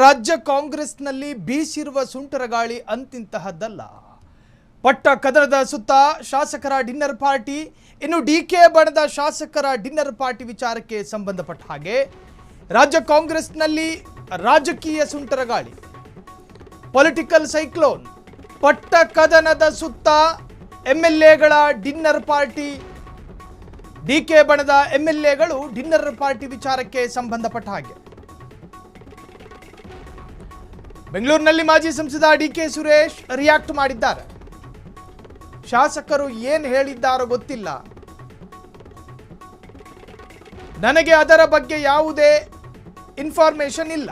ರಾಜ್ಯ ಕಾಂಗ್ರೆಸ್ನಲ್ಲಿ ಬೀಸಿರುವ ಸುಂಟರಗಾಳಿ ಅಂತಿಂತಹದ್ದಲ್ಲ. ಪಟ್ಟ ಕದರದ ಸುತ್ತ ಶಾಸಕರ ಡಿನ್ನರ್ ಪಾರ್ಟಿ, ಇನ್ನು ಡಿಕೆ ಬಣದ ಶಾಸಕರ ಡಿನ್ನರ್ ಪಾರ್ಟಿ ವಿಚಾರಕ್ಕೆ ಸಂಬಂಧಪಟ್ಟ ಹಾಗೆ ರಾಜ್ಯ ಕಾಂಗ್ರೆಸ್ನಲ್ಲಿ ರಾಜಕೀಯ ಸುಂಟರಗಾಳಿ, ಪೊಲಿಟಿಕಲ್ ಸೈಕ್ಲೋನ್. ಪಟ್ಟ ಕದನದ ಸುತ್ತ ಎಂಎಲ್ಎಗಳ ಡಿನ್ನರ್ ಪಾರ್ಟಿ, ಡಿಕೆ ಬಣದ ಎಂಎಲ್ಎಗಳು ಡಿನ್ನರ್ ಪಾರ್ಟಿ ವಿಚಾರಕ್ಕೆ ಸಂಬಂಧಪಟ್ಟ ಹಾಗೆ ಬೆಂಗಳೂರಿನಲ್ಲಿ ಮಾಜಿ ಸಂಸದ ಡಿಕೆ ಸುರೇಶ್ ರಿಯಾಕ್ಟ್ ಮಾಡಿದ್ದಾರೆ. ಶಾಸಕರು ಏನು ಹೇಳಿದ್ದಾರೋ ಗೊತ್ತಿಲ್ಲ, ನನಗೆ ಅದರ ಬಗ್ಗೆ ಯಾವುದೇ ಇನ್ಫಾರ್ಮೇಶನ್ ಇಲ್ಲ,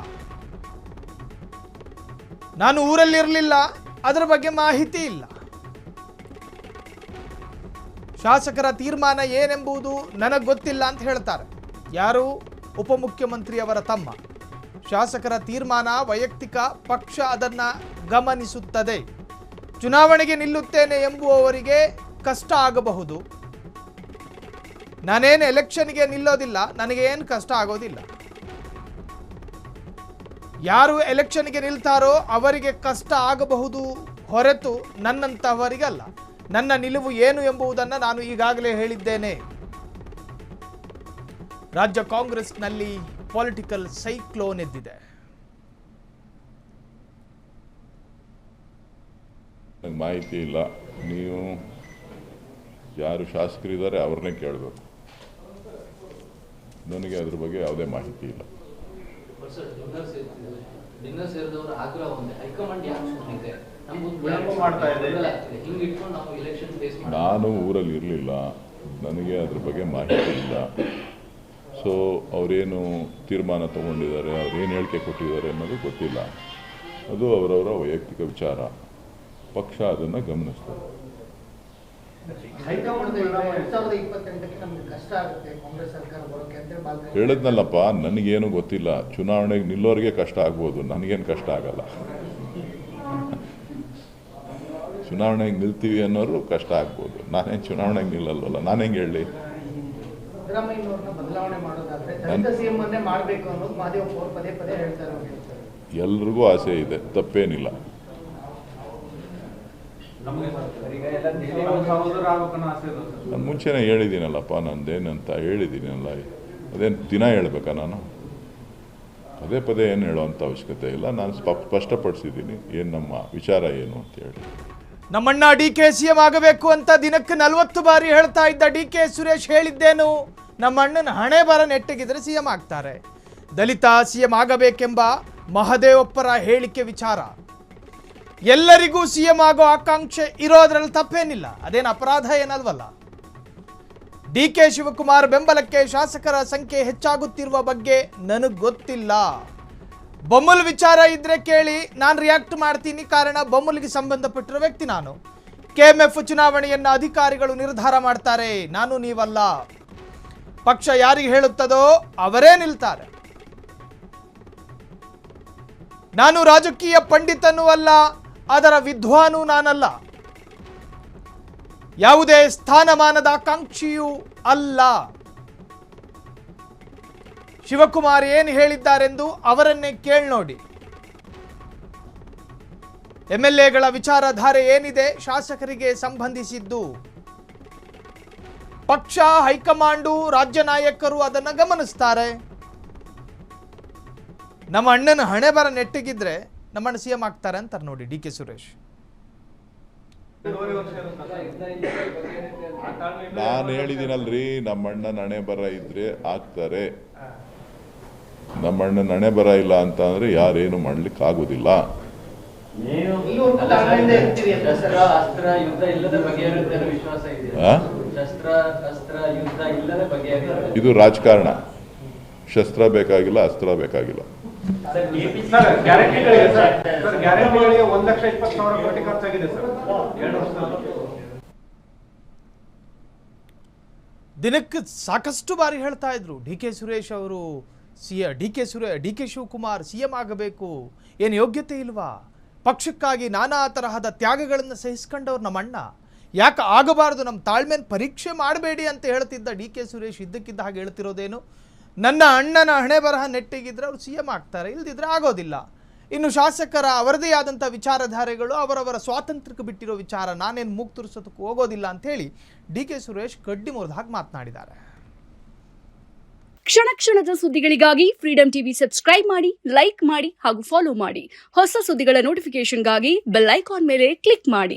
ನಾನು ಊರಲ್ಲಿರಲಿಲ್ಲ, ಅದರ ಬಗ್ಗೆ ಮಾಹಿತಿ ಇಲ್ಲ, ಶಾಸಕರ ತೀರ್ಮಾನ ಏನೆಂಬುದು ನನಗೆ ಗೊತ್ತಿಲ್ಲ ಅಂತ ಹೇಳ್ತಾರೆ. ಯಾರು? ಉಪಮುಖ್ಯಮಂತ್ರಿಯವರ ತಮ್ಮ. ಶಾಸಕರ ತೀರ್ಮಾನ ವೈಯಕ್ತಿಕ, ಪಕ್ಷ ಅದನ್ನು ಗಮನಿಸುತ್ತದೆ. ಚುನಾವಣೆಗೆ ನಿಲ್ಲುತ್ತೇನೆ ಎಂಬುವವರಿಗೆ ಕಷ್ಟ ಆಗಬಹುದು, ನಾನೇನು ಎಲೆಕ್ಷನ್ಗೆ ನಿಲ್ಲೋದಿಲ್ಲ, ನನಗೆ ಏನು ಕಷ್ಟ ಆಗೋದಿಲ್ಲ. ಯಾರು ಎಲೆಕ್ಷನ್ಗೆ ನಿಲ್ತಾರೋ ಅವರಿಗೆ ಕಷ್ಟ ಆಗಬಹುದು ಹೊರತು ನನ್ನಂತಹವರಿಗಲ್ಲ. ನನ್ನ ನಿಲುವು ಏನು ಎಂಬುದನ್ನು ನಾನು ಈಗಾಗಲೇ ಹೇಳಿದ್ದೇನೆ. ರಾಜ್ಯ ಕಾಂಗ್ರೆಸ್ನಲ್ಲಿ ಪೊಲಿಟಿಕಲ್ ಸೈಕ್ಲೋನ್ ಎದ್ದಿದೆ. ನನಗೆ ಮಾಹಿತಿ ಇಲ್ಲ. ನೀವು ಯಾರು ಶಾಸಕರಿದ್ದಾರೆ ಅವ್ರನ್ನೇ ಕೇಳಬೇಕು. ನನಗೆ ಅದ್ರ ಬಗ್ಗೆ ಯಾವುದೇ ಮಾಹಿತಿ ಇಲ್ಲ. ನಾನು ಊರಲ್ಲಿ ಇರಲಿಲ್ಲ, ನನಗೆ ಅದ್ರ ಬಗ್ಗೆ ಮಾಹಿತಿ ಇಲ್ಲ. ಸೊ ಅವರೇನು ತೀರ್ಮಾನ ತಗೊಂಡಿದ್ದಾರೆ, ಅವ್ರೇನು ಹೇಳಿಕೆ ಕೊಟ್ಟಿದ್ದಾರೆ ಅನ್ನೋದು ಗೊತ್ತಿಲ್ಲ. ಅದು ಅವರವರ ವೈಯಕ್ತಿಕ ವಿಚಾರ, ಪಕ್ಷ ಅದನ್ನು ಗಮನಿಸ್ತದೆ. ಹೇಳಿದ್ನಲ್ಲಪ್ಪ, ನನಗೇನು ಗೊತ್ತಿಲ್ಲ. ಚುನಾವಣೆಗೆ ನಿಲ್ಲೋರಿಗೆ ಕಷ್ಟ ಆಗ್ಬೋದು, ನನಗೇನು ಕಷ್ಟ ಆಗಲ್ಲ. ಚುನಾವಣೆಗೆ ನಿಲ್ತೀವಿ ಅನ್ನೋರು ಕಷ್ಟ ಆಗ್ಬೋದು, ನಾನೇನು ಚುನಾವಣೆಗೆ ನಿಲ್ಲಲ್ವಲ್ಲ, ನಾನು ಹೆಂಗೆ ಹೇಳಿ? ಎಲ್ರಿಗೂ ಆಸೆ ಇದೆ, ತಪ್ಪೇನಿಲ್ಲ. ನಾನು ಮುಂಚೆನೇ ಹೇಳಿದ್ದೀನಲ್ಲಪ್ಪ, ನಂದೇನಂತ ಹೇಳಿದ್ದೀನಲ್ಲ, ಅದೇನು ದಿನ ಹೇಳ್ಬೇಕಾ ನಾನು? ಪದೇ ಪದೇ ಏನು ಹೇಳೋವಂಥ ಅವಶ್ಯಕತೆ ಇಲ್ಲ. ನಾನು ಸ್ಪಷ್ಟಪಡಿಸಿದ್ದೀನಿ ಏನು ನಮ್ಮ ವಿಚಾರ ಏನು ಅಂತ ಹೇಳಿ. ನಮ್ಮಣ್ಣ ಡಿಕೆ ಸಿಎಂ ಆಗಬೇಕು ಅಂತ ದಿನಕ್ಕೆ 40 ಬಾರಿ ಹೇಳ್ತಾ ಇದ್ದ ಡಿಕೆ ಸುರೇಶ್ ಹೇಳಿದ್ದೇನು? ನಮ್ಮ ಅಣ್ಣನ ಹಣೆ ಬರ ನೆಟ್ಟಗಿದ್ರೆ ಸಿಎಂ ಆಗ್ತಾರೆ. ದಲಿತ ಸಿಎಂ ಆಗಬೇಕೆಂಬ ಮಹದೇವಪ್ಪರ ಹೇಳಿಕೆ ವಿಚಾರ. ಎಲ್ಲರಿಗೂ ಸಿಎಂ ಆಗೋ ಆಕಾಂಕ್ಷೆ ಇರೋದ್ರಲ್ಲಿ ತಪ್ಪೇನಿಲ್ಲ, ಅದೇನು ಅಪರಾಧ ಏನಲ್ವಲ್ಲ. ಡಿಕೆ ಶಿವಕುಮಾರ್ ಬೆಂಬಲಕ್ಕೆ ಶಾಸಕರ ಸಂಖ್ಯೆ ಹೆಚ್ಚಾಗುತ್ತಿರುವ ಬಗ್ಗೆ ನನಗೆ ಗೊತ್ತಿಲ್ಲ. ಬೊಮ್ಮಲ್ ವಿಚಾರ ಇದ್ರೆ ಕೇಳಿ, ನಾನು ರಿಯಾಕ್ಟ್ ಮಾಡ್ತೀನಿ. ಕಾರಣ, ಬೊಮ್ಮಲ್ಗೆ ಸಂಬಂಧಪಟ್ಟಿರೋ ವ್ಯಕ್ತಿ ನಾನು. ಕೆಎಂಎಫ್ ಚುನಾವಣೆಯನ್ನು ಅಧಿಕಾರಿಗಳು ನಿರ್ಧಾರ ಮಾಡ್ತಾರೆ, ನಾನು ನೀವಲ್ಲ. ಪಕ್ಷ ಯಾರಿಗೆ ಹೇಳುತ್ತದೋ ಅವರೇ ನಿಲ್ತಾರೆ. ನಾನು ರಾಜಕೀಯ ಪಂಡಿತನೂ ಅಲ್ಲ, ಅದರ ವಿದ್ವಾನೂ ನಾನಲ್ಲ, ಯಾವುದೇ ಸ್ಥಾನಮಾನದ ಆಕಾಂಕ್ಷಿಯೂ ಅಲ್ಲ. ಶಿವಕುಮಾರ್ ಏನು ಹೇಳಿದ್ದಾರೆಂದು ಅವರನ್ನೇ ಕೇಳಿ ನೋಡಿ. ಎಂಎಲ್ಎಗಳ ವಿಚಾರಧಾರೆ ಏನಿದೆ ಶಾಸಕರಿಗೆ ಸಂಬಂಧಿಸಿದ್ದು. ಪಕ್ಷ ಹೈಕಮಾಂಡು, ರಾಜ್ಯ ನಾಯಕರು ಅದನ್ನು ಗಮನಿಸ್ತಾರೆ. ನಮ್ಮ ಅಣ್ಣನ ಹಣೆ ಬರ ನೆಟ್ಟಿಗಿದ್ರೆ ನಮ್ಮಣ್ಣ ಸಿಎಂ ಆಗ್ತಾರೆ ಅಂತಾರೆ ನೋಡಿ ಡಿಕೆ ಸುರೇಶ್. ನಾನು ಹೇಳಿದ್ದೀನಲ್ರಿ, ನಮ್ಮಣ್ಣನ ಹಣೆ ಬರ ಇದ್ರೆ ಆಗ್ತಾರೆ. ನಮ್ಮಣ್ಣನ ಹಣೆ ಬರ ಇಲ್ಲ ಅಂತ ಅಂದ್ರೆ ಯಾರೇನು ಮಾಡ್ಲಿಕ್ಕೆ ಆಗುದಿಲ್ಲ. ಇದು ರಾಜಕಾರಣ. ಶಸ್ತ್ರ ಬೇಕಾಗಿಲ್ಲ, ಅಸ್ತ್ರ ಬೇಕಾಗಿಲ್ಲ. ದಿನಕ್ಕೆ ಸಾಕಷ್ಟು ಬಾರಿ ಹೇಳ್ತಾ ಇದ್ರು ಡಿಕೆ ಸುರೇಶ್ ಅವರು. ಡಿಕೆ ಶಿವಕುಮಾರ್ ಸಿಎಂ ಆಗಬೇಕು, ಏನು ಯೋಗ್ಯತೆ ಇಲ್ವಾ? ಪಕ್ಷಕ್ಕಾಗಿ ನಾನಾ ತರಹದ ತ್ಯಾಗಗಳನ್ನು ಸಹಿಸ್ಕೊಂಡವ್ರು ನಮ್ಮ ಅಣ್ಣ, ಯಾಕೆ ಆಗಬಾರ್ದು? ನಮ್ಮ ತಾಳ್ಮೆನ ಪರೀಕ್ಷೆ ಮಾಡಬೇಡಿ ಅಂತ ಹೇಳ್ತಿದ್ದ ಡಿಕೆ ಸುರೇಶ್ ಇದ್ದಕ್ಕಿದ್ದ ಹಾಗೆ ಹೇಳ್ತಿರೋದೇನು? ನನ್ನ ಅಣ್ಣನ ಹಣೆ ಬರಹ ನೆಟ್ಟಿಗಿದ್ರೆ ಅವ್ರು ಸಿಎಂ ಆಗ್ತಾರೆ, ಇಲ್ದಿದ್ರೆ ಆಗೋದಿಲ್ಲ. ಇನ್ನು ಶಾಸಕರ ಅವರದೇ ಆದಂಥ ವಿಚಾರಧಾರೆಗಳು ಅವರವರ ಸ್ವಾತಂತ್ರ್ಯಕ್ಕೆ ಬಿಟ್ಟಿರೋ ವಿಚಾರ, ನಾನೇನು ಮೂಗು ತುರಿಸೋದಕ್ಕೆ ಹೋಗೋದಿಲ್ಲ ಅಂತ ಹೇಳಿ ಡಿ ಕೆ ಸುರೇಶ್ ಕಡ್ಡಿ ಮುರಿದ ಹಾಗೆ ಮಾತನಾಡಿದ್ದಾರೆ. ಕ್ಷಣ ಕ್ಷಣದ ಸುದ್ದಿಗಳಿಗಾಗಿ ಫ್ರೀಡಂ ಟಿವಿ ಸಬ್ಸ್ಕ್ರೈಬ್ ಮಾಡಿ, ಲೈಕ್ ಮಾಡಿ ಹಾಗೂ ಫಾಲೋ ಮಾಡಿ. ಹೊಸ ಸುದ್ದಿಗಳ ನೋಟಿಫಿಕೇಶನ್ಗಾಗಿ ಬೆಲ್ ಐಕಾನ್ ಮೇಲೆ ಕ್ಲಿಕ್ ಮಾಡಿ.